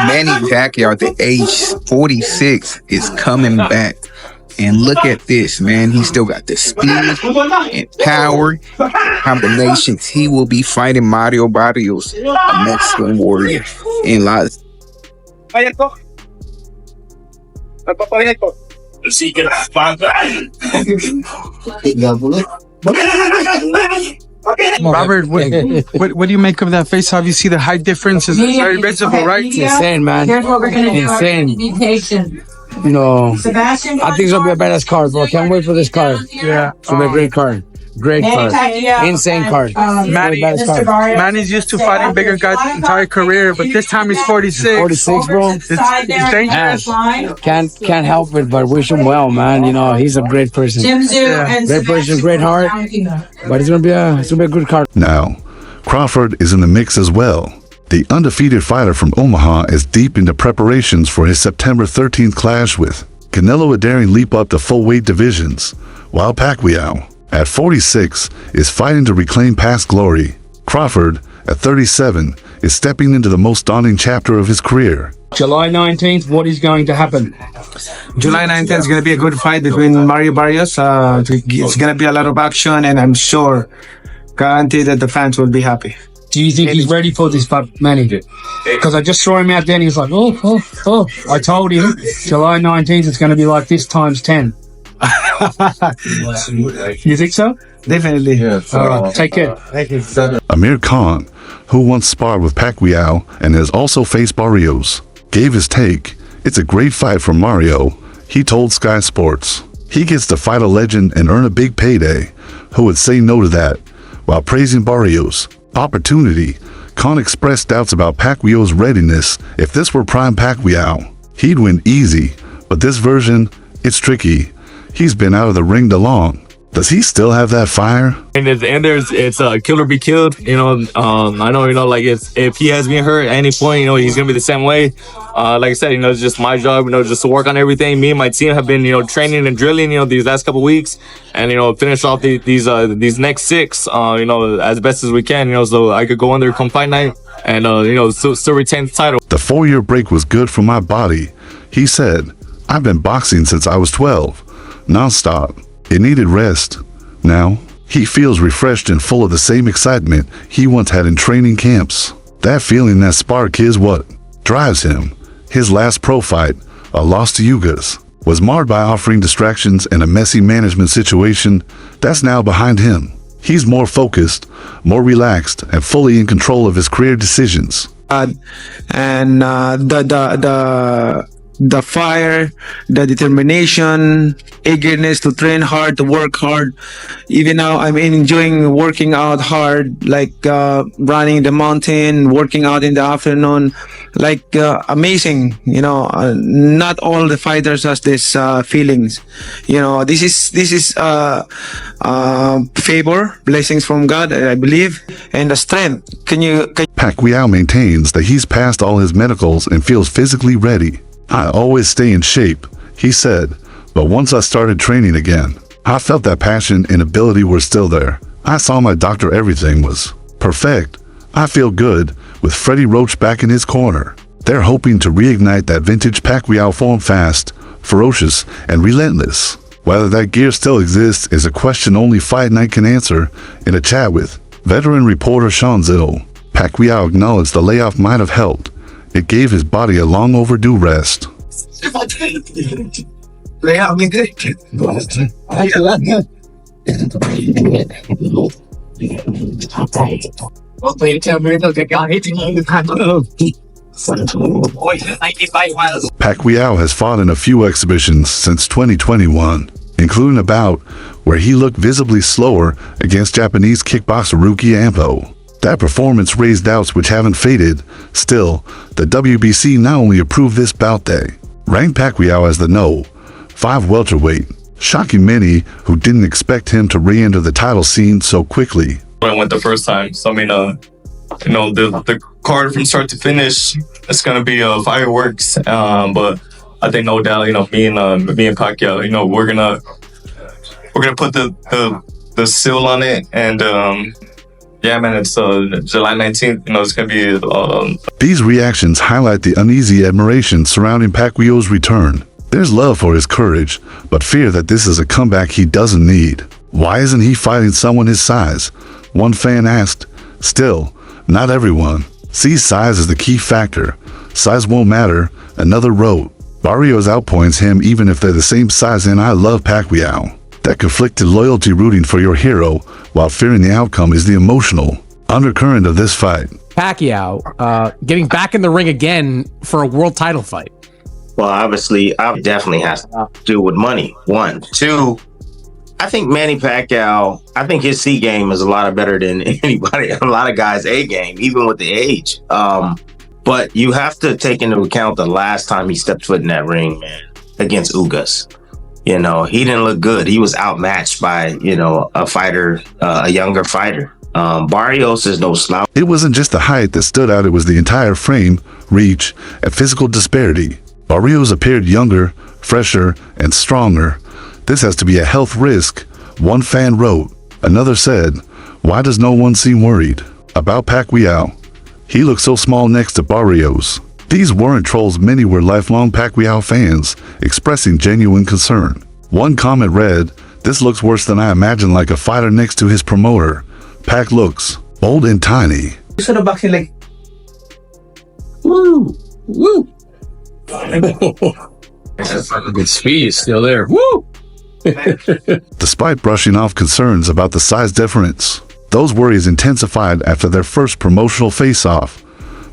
Manny Pacquiao at the age 46 is coming back. And look at this, man. He still got the speed and power combinations. He will be fighting Mario Barrios, a Mexican warrior, in Las. Robert, what do you make of that face? How do you see the height difference? It's very visible, right? It's insane, man. Insane. Be patient. You know, Sebastian, I think it's gonna be a badass card, bro. Can't wait for this card. Yeah. It's gonna be a great card. Great card. Insane card. Manny's used to fighting bigger guys his entire career, but this time he's 46. 46, bro. It's dangerous. Can't help it, but wish him well, man. You know, he's a great person. Great person, great heart. But it's gonna be a good card. Now, Crawford is in the mix as well. The undefeated fighter from Omaha is deep into preparations for his September 13th clash with Canelo daring leap up to full weight divisions, while Pacquiao, at 46, is fighting to reclaim past glory. Crawford, at 37, is stepping into the most daunting chapter of his career. July 19th, what is going to happen? July 19th is going to be a good fight between Mario Barrios. It's going to be a lot of action, and I'm sure, guaranteed that the fans will be happy. Do you think he's ready for this fight, Manny? Because I just saw him out there and he was like, oh. I told him July 19th it's going to be like this times 10. You think so? Definitely. Yeah. All right, take care. Thank you. Amir Khan, who once sparred with Pacquiao and has also faced Barrios, gave his take. It's a great fight for Mario, he told Sky Sports. He gets to fight a legend and earn a big payday. Who would say no to that? While praising Barrios' opportunity, Khan expressed doubts about Pacquiao's readiness. If this were prime Pacquiao, he'd win easy, but this version, it's tricky. He's been out of the ring too long. Does he still have that fire? And at the end, it's kill or be killed. You know, I know, you know, like if he has been hurt at any point, you know, he's gonna be the same way. Like I said, you know, it's just my job, you know, just to work on everything. Me and my team have been, you know, training and drilling, you know, these last couple weeks, and you know, finish off these next 6, you know, as best as we can, you know, so I could go under come fight night and you know, still retain the title. The 4-year break was good for my body. He said, "I've been boxing since I was 12, non-stop. It needed rest." Now, he feels refreshed and full of the same excitement he once had in training camps. That feeling, that spark, is what drives him. His last pro fight, a loss to Yugas, was marred by offering distractions and a messy management situation that's now behind him. He's more focused, more relaxed, and fully in control of his career decisions. And the fire, the determination, eagerness to train hard, to work hard. Even now, I'm enjoying working out hard, like running the mountain, working out in the afternoon, like amazing. You know, not all the fighters has this feelings. You know, this is favor, blessings from God, I believe, and the strength. Pacquiao maintains that he's passed all his medicals and feels physically ready. "I always stay in shape," he said, "but once I started training again, I felt that passion and ability were still there. I saw my doctor, everything was perfect. I feel good with Freddie Roach back in his corner." They're hoping to reignite that vintage Pacquiao form, fast, ferocious, and relentless. Whether that gear still exists is a question only Fight Night can answer. In a chat with veteran reporter Sean Zittle, Pacquiao acknowledged the layoff might have helped. It gave his body a long overdue rest. Pacquiao has fought in a few exhibitions since 2021, including a bout where he looked visibly slower against Japanese kickboxer Ruki Ampo. That performance raised doubts which haven't faded. Still, the WBC not only approved this bout day, ranked Pacquiao as the No. 5 welterweight, shocking many who didn't expect him to re-enter the title scene so quickly. I went the first time, so I mean, you know, the card from start to finish, it's gonna be fireworks. But I think no doubt, you know, me and Pacquiao, you know, we're gonna put the seal on it, and Yeah, man, it's July 19th. You know, it's gonna be These reactions highlight the uneasy admiration surrounding Pacquiao's return. There's love for his courage, but fear that this is a comeback he doesn't need. Why isn't he fighting someone his size? One fan asked. Still, not everyone sees size as the key factor. Size won't matter, another wrote. Barrios outpoints him even if they're the same size, and I love Pacquiao. That conflicted loyalty rooting for your hero while fearing the outcome is the emotional undercurrent of this fight. Pacquiao getting back in the ring again for a world title fight. Well, obviously, definitely has to do with money. One. Two, I think Manny Pacquiao, I think his C game is a lot better than anybody, a lot of guys' A game, even with the age. But you have to take into account the last time he stepped foot in that ring, man, against Ugas. You know, he didn't look good. He was outmatched by, you know, a fighter, a younger fighter. Barrios is no slouch. It wasn't just the height that stood out, it was the entire frame, reach, and physical disparity. Barrios appeared younger, fresher, and stronger. This has to be a health risk, one fan wrote. Another said, why does no one seem worried about Pacquiao? He looked so small next to Barrios. These weren't trolls, many were lifelong Pacquiao fans, expressing genuine concern. One comment read, this looks worse than I imagined, like a fighter next to his promoter. Pac looks old and tiny. You saw the boxing like, woo, woo. Good speed is still there. Woo! Despite brushing off concerns about the size difference, those worries intensified after their first promotional face-off.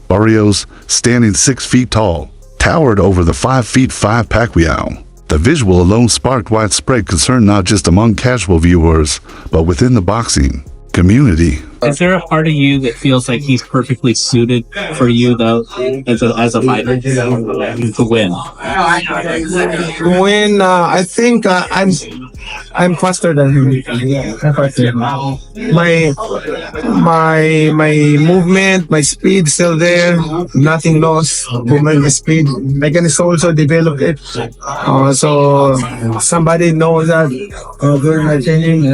Barrios, standing 6 feet tall, towered over the 5'5" Pacquiao. The visual alone sparked widespread concern not just among casual viewers, but within the boxing community. Is there a part of you that feels like he's perfectly suited for you, though, as a fighter, to win? When I think I'm faster than him. Yeah, I'm faster. My movement, my speed still there. Nothing lost. My speed. I can also develop it. So somebody knows that during my training.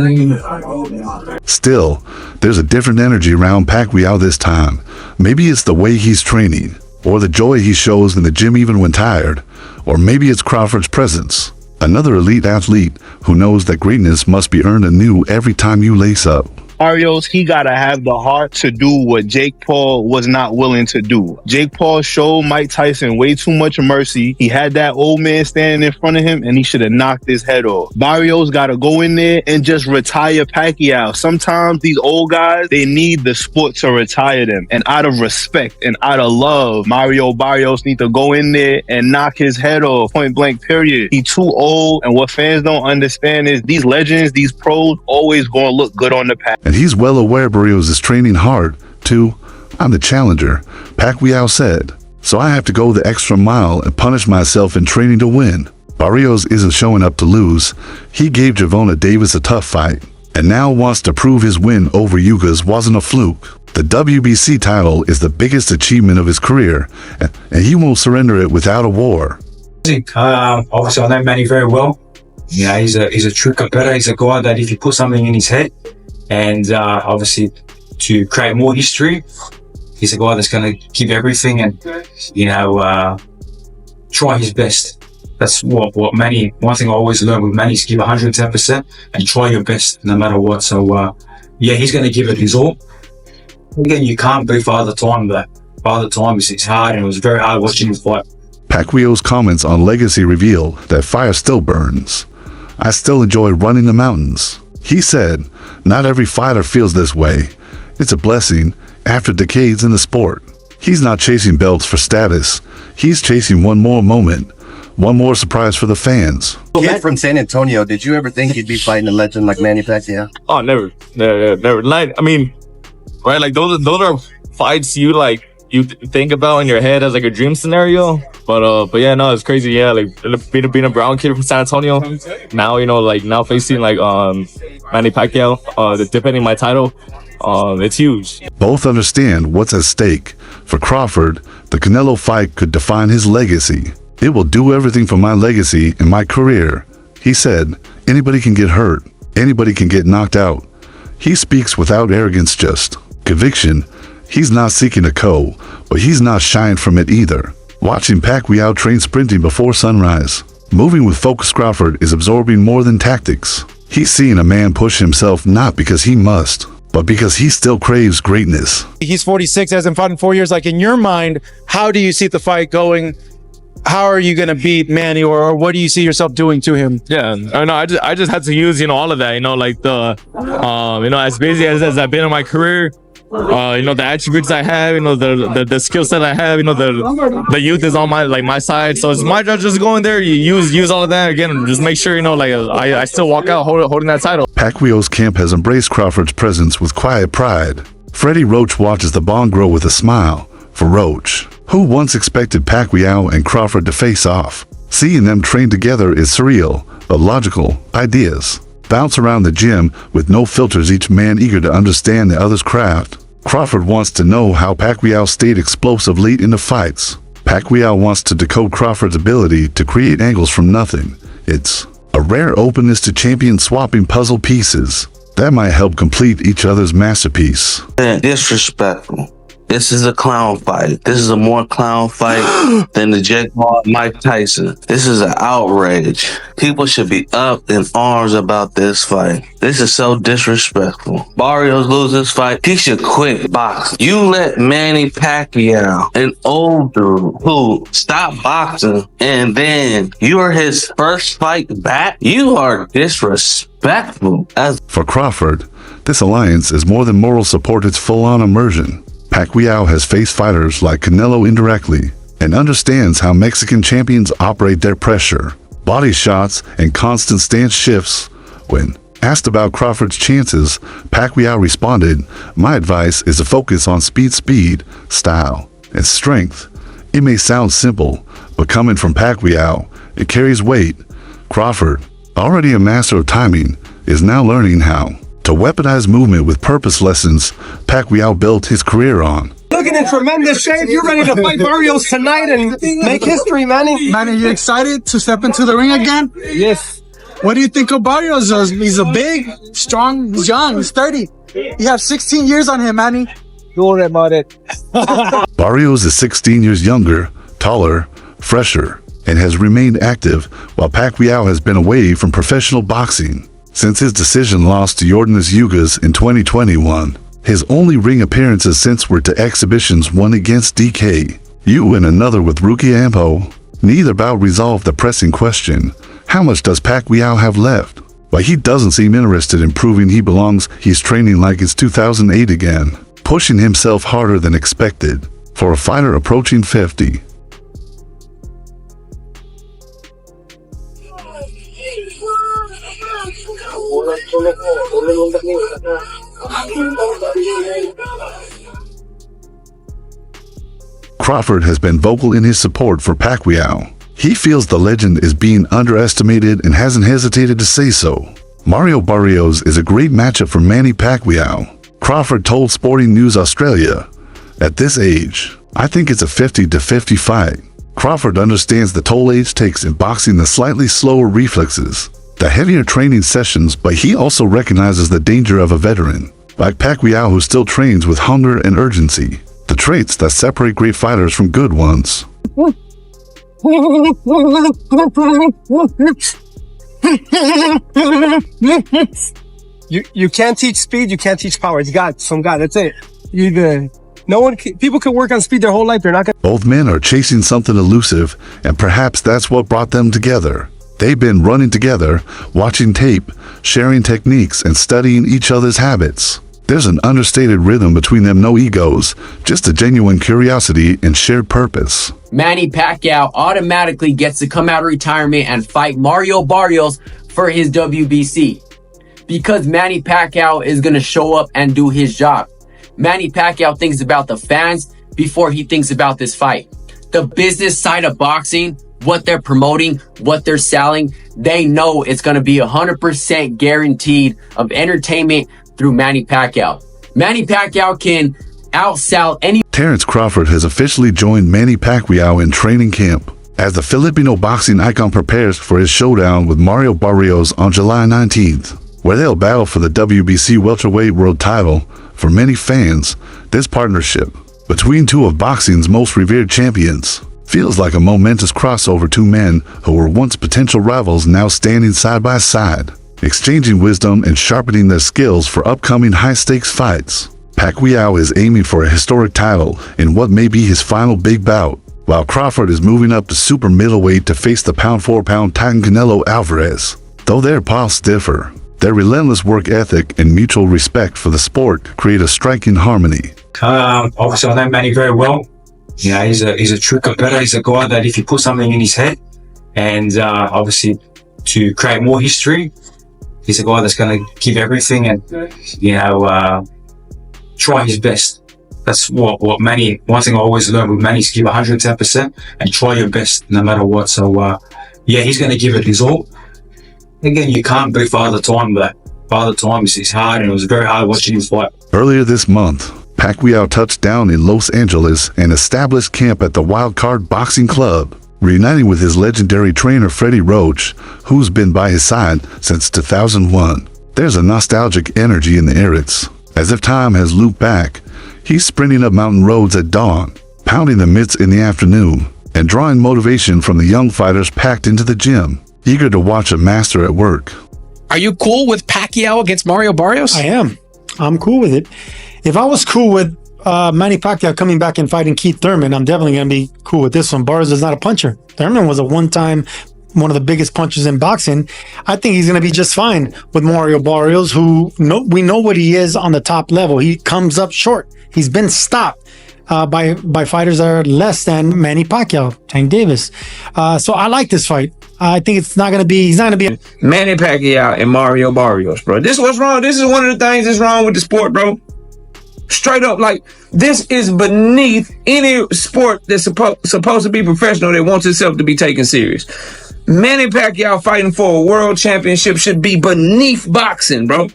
Still, there's a different energy around Pacquiao this time. Maybe it's the way he's training, or the joy he shows in the gym even when tired, or maybe it's Crawford's presence. Another elite athlete who knows that greatness must be earned anew every time you lace up. Barrios, he gotta have the heart to do what Jake Paul was not willing to do. Jake Paul showed Mike Tyson way too much mercy. He had that old man standing in front of him, and he should have knocked his head off. Barrios gotta go in there and just retire Pacquiao. Sometimes these old guys, they need the sport to retire them. And out of respect and out of love, Mario Barrios need to go in there and knock his head off, point blank, period. He too old, and what fans don't understand is these legends, these pros, always gonna look good on the path. And he's well aware Barrios is training hard, too. I'm the challenger, Pacquiao said. So I have to go the extra mile and punish myself in training to win. Barrios isn't showing up to lose. He gave Gervonta Davis a tough fight, and now wants to prove his win over Ugas wasn't a fluke. The WBC title is the biggest achievement of his career, and he won't surrender it without a war. Obviously, I know Manny very well. Yeah, he's a true competitor. He's a guy that if you put something in his head, and obviously to create more history, he's a guy that's going to give everything and, try his best. That's what Manny, one thing I always learned with Manny is give 110% and try your best no matter what. So, he's going to give it his all. Again, you can't beat Father Time, but Father Time is hard, and it was very hard watching him fight. Pacquiao's comments on legacy reveal that fire still burns. I still enjoy running the mountains. He said, not every fighter feels this way. It's a blessing after decades in the sport. He's not chasing belts for status. He's chasing one more moment, one more surprise for the fans. Kid from San Antonio, did you ever think you'd be fighting a legend like Manny Pacquiao? Oh, never. Like, I mean, right? Like those are fights you think about in your head as like a dream scenario. But yeah, no, it's crazy. Yeah, like being a brown kid from San Antonio. Now, now facing Manny Pacquiao, defending my title. It's huge. Both understand what's at stake. For Crawford, the Canelo fight could define his legacy. It will do everything for my legacy and my career. He said, anybody can get hurt. Anybody can get knocked out. He speaks without arrogance, just Conviction, he's not seeking a co, but he's not shying from it either. Watching Pacquiao train sprinting before sunrise, moving with focus, Crawford is absorbing more than tactics. He's seeing a man push himself not because he must, but because he still craves greatness. He's 46, hasn't fought in 4 years. Like, in your mind, how do you see the fight going? How are you going to beat Manny, or what do you see yourself doing to him? Yeah, I just had to use, all of that, like the, as busy as I've been in my career, the attributes I have, the skill set I have, the youth is on my side. So it's my job just go in there, you use all of that again, just make sure, I still walk out holding that title. Pacquiao's camp has embraced Crawford's presence with quiet pride. Freddie Roach watches the bond grow with a smile. For Roach, who once expected Pacquiao and Crawford to face off, seeing them train together is surreal, but logical. Ideas bounce around the gym with no filters, each man eager to understand the other's craft. Crawford wants to know how Pacquiao stayed explosive late in the fights. Pacquiao wants to decode Crawford's ability to create angles from nothing. It's a rare openness to champion swapping puzzle pieces that might help complete each other's masterpiece. Disrespectful. This is a clown fight. This is a more clown fight than the Jake Paul Mike Tyson. This is an outrage. People should be up in arms about this fight. This is so disrespectful. Barrios loses this fight. He should quit boxing. You let Manny Pacquiao, an old dude who stopped boxing, and then you are his first fight back? You are disrespectful. For Crawford, this alliance is more than moral support, it's full-on immersion. Pacquiao has faced fighters like Canelo indirectly and understands how Mexican champions operate their pressure, body shots, and constant stance shifts. When asked about Crawford's chances, Pacquiao responded, "My advice is to focus on speed, style, and strength." It may sound simple, but coming from Pacquiao, it carries weight. Crawford, already a master of timing, is now learning how to weaponize movement with purpose, lessons Pacquiao built his career on. Looking in tremendous shape. You're ready to fight Barrios tonight and make history, Manny. Manny, you excited to step into the ring again? Yes. What do you think of Barrios? He's a big, strong, he's young, he's 30. You have 16 years on him, Manny. Don't worry about it. Barrios is 16 years younger, taller, fresher, and has remained active, while Pacquiao has been away from professional boxing since his decision loss to Yordenis Ugas in 2021. His only ring appearances since were to exhibitions, one against DK, and another with Rookie Ampo. Neither bout resolved the pressing question, how much does Pacquiao have left? But he doesn't seem interested in proving he belongs. He's training like it's 2008 again, pushing himself harder than expected. For a fighter approaching 50, Crawford has been vocal in his support for Pacquiao. He feels the legend is being underestimated and hasn't hesitated to say so. Mario Barrios is a great matchup for Manny Pacquiao. Crawford told Sporting News Australia, "At this age, I think it's a 50-50 fight." Crawford understands the toll age takes in boxing, the slightly slower reflexes, the heavier training sessions, but he also recognizes the danger of a veteran like Pacquiao who still trains with hunger and urgency, the traits that separate great fighters from good ones. You can't teach speed, you can't teach power. It's God, from God, that's it. People can work on speed their whole life, they're not gonna. Both men are chasing something elusive, and perhaps that's what brought them together. They've been running together, watching tape, sharing techniques, and studying each other's habits. There's an understated rhythm between them, no egos, just a genuine curiosity and shared purpose. Manny Pacquiao automatically gets to come out of retirement and fight Mario Barrios for his WBC. Because Manny Pacquiao is going to show up and do his job. Manny Pacquiao thinks about the fans before he thinks about this fight. The business side of boxing, what they're promoting, what they're selling, they know it's going to be 100% guaranteed of entertainment through Manny Pacquiao. Manny Pacquiao can outsell any. Terrence Crawford has officially joined Manny Pacquiao in training camp as the Filipino boxing icon prepares for his showdown with Mario Barrios on July 19th, where they'll battle for the WBC welterweight world title. For many fans, this partnership between two of boxing's most revered champions feels like a momentous crossover. Two men who were once potential rivals now standing side by side, exchanging wisdom and sharpening their skills for upcoming high-stakes fights. Pacquiao is aiming for a historic title in what may be his final big bout, while Crawford is moving up to super middleweight to face the pound-for-pound titan Canelo Alvarez. Though their paths differ, their relentless work ethic and mutual respect for the sport create a striking harmony. Obviously, I know Manny very well. You know, he's a true competitor. He's a guy that if you put something in his head, and obviously to create more history, he's a guy that's going to give everything and try his best. That's what Manny. One thing I always learned with Manny is give 110% and try your best no matter what. So he's going to give it his all. Again, you can't beat Father Time, but Father Time is hard, and it was very hard watching him fight. Earlier this month, Pacquiao touched down in Los Angeles and established camp at the Wild Card Boxing Club, reuniting with his legendary trainer Freddie Roach, who's been by his side since 2001. There's a nostalgic energy in the air. It's as if time has looped back. He's sprinting up mountain roads at dawn, pounding the mitts in the afternoon, and drawing motivation from the young fighters packed into the gym, eager to watch a master at work. Are you cool with Pacquiao against Mario Barrios? I am. I'm cool with it. If I was cool with Manny Pacquiao coming back and fighting Keith Thurman, I'm definitely going to be cool with this one. Barrios is not a puncher. Thurman was one of the biggest punchers in boxing. I think he's going to be just fine with Mario Barrios, who we know what he is on the top level. He comes up short. He's been stopped by fighters that are less than Manny Pacquiao, Tank Davis. So I like this fight. I think he's not going to be Manny Pacquiao and Mario Barrios, bro. This is what's wrong. This is one of the things that's wrong with the sport, bro. Straight up, like, this is beneath any sport that's supposed to be professional that wants itself to be taken serious. Manny Pacquiao fighting for a world championship should be beneath boxing, bro.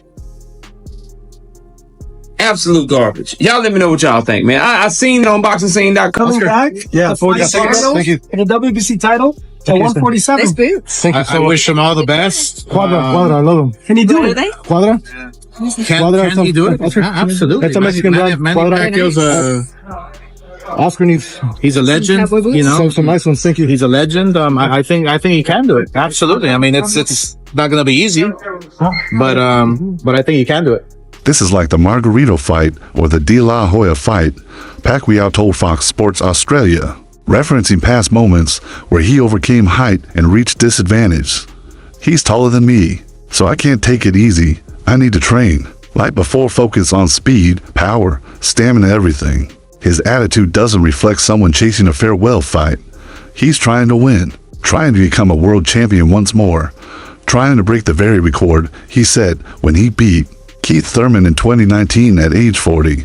Absolute garbage. Y'all let me know what y'all think, man. I seen it on boxingscene.com. Coming back? Yeah, 40 seconds. Thank you. In the WBC title at 147. Thank you so much. I wish him all the best. Quadra, I love him. Can he do it? Quadra? Can he do it? Absolutely. That's a Mexican brand. Manny Pacquiao's Oscar he's a legend, you know. Some nice ones. Thank you. He's a legend. I think he can do it. Absolutely. I mean, it's not going to be easy, but I think he can do it. This is like the Margarito fight or the De La Hoya fight, Pacquiao told Fox Sports Australia, referencing past moments where he overcame height and reached disadvantage. He's taller than me, so I can't take it easy. I need to train. Like before, focus on speed, power, stamina, everything. His attitude doesn't reflect someone chasing a farewell fight. He's trying to win, trying to become a world champion once more, trying to break the very record he set when he beat Keith Thurman in 2019 at age 40.